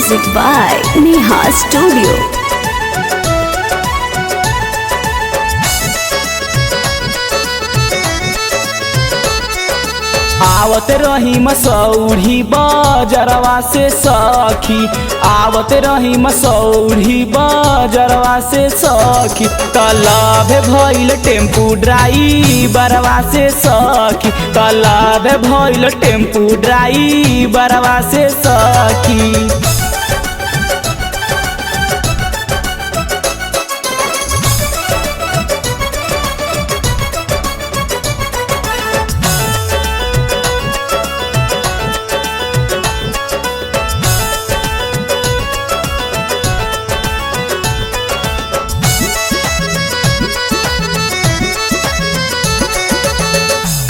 Music by Neha Studio. आवत रही मसौढ़ी बजरवा से सखी, आवत रही मसौढ़ी बजरवा से सखी, तलब भइल टेम्पू ड्राइवरवा से सखी, तलब भइल टेम्पू ड्राइवरवा से सखी।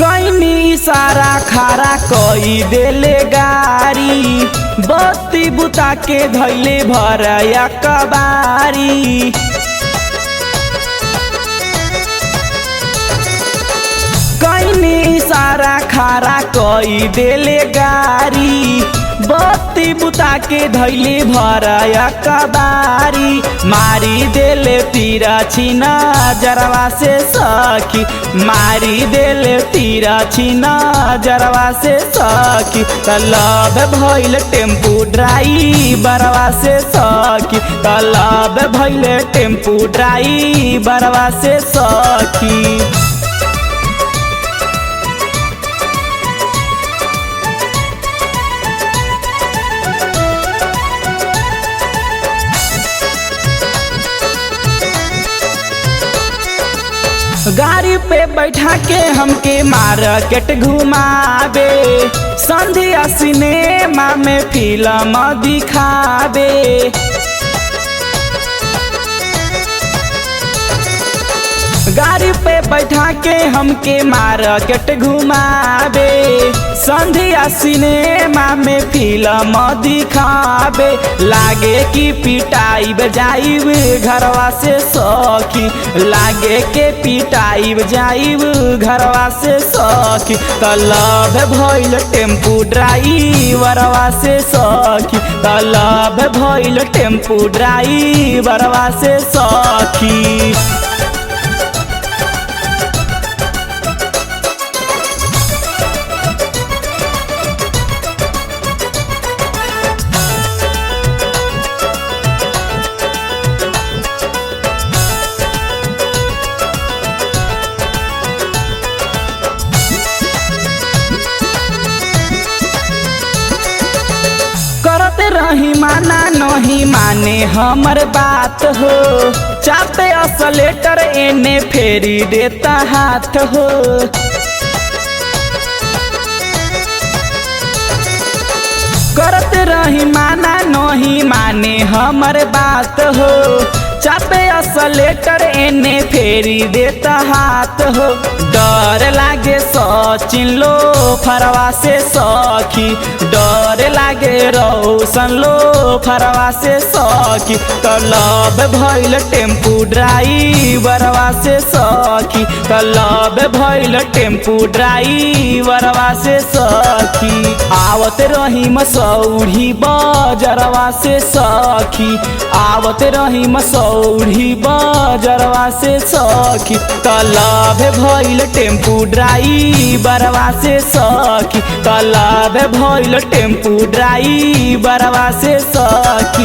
कईनी सारा खारा कई देले गारी, बत्ती बुता के धैले भरया कबारी। कईनी सारा खारा कई देले गारी, बत्ती बुता के धैले भरया कबारी। मारी देले तीरा छिना जरवा से सखी, मारी देले तीरा छिना जरवा से सखी, तलब भइल टेम्पू ड्राइवरवा से सखी, तलब भइल टेम्पू ड्राइवरवा से सखी। गाड़ी पे बैठा के हमके मार्केट घुमावे, संध्या सिनेमा में फिल्म दिखावे। गाड़ी पे बैठा के हमके मार्केट घुमावे, संध्या सिनेमा में फिल्म दिखावे। लागे कि पिटाई बजाइब घरवा से सखी, लागे के पिटाई बजाइब घरवा से सखी, तलब भइल टेम्पू ड्राइवरवा से सखी, तलब भइल टेम्पू ड्राइवरवा से सखी। करते रही माना नहीं माने हमर बात हो, चाहते असलेटर एने फेरी देता हाथ हो। करते रही माना नहीं माने हमर बात हो, चापे असलेटर एने फेरी देता हाथ हो। डर लागे सचिन लो फरवा से सखी, डर लागे रोशन लो फरवा से सखी, तलब भइल टेम्पू ड्राइवरवा से सखी, तलब भइल टेम्पू ड्राइवरवा से सखी। आवत रही मसौढ़ी बजरवा से सखी, आवत रही मसौढ़ी बजरवा से सखी, तलब भइल टेम्पू ड्राइवरवा से सखी, तलब भइल टेम्पू ड्राइवरवा से सखी।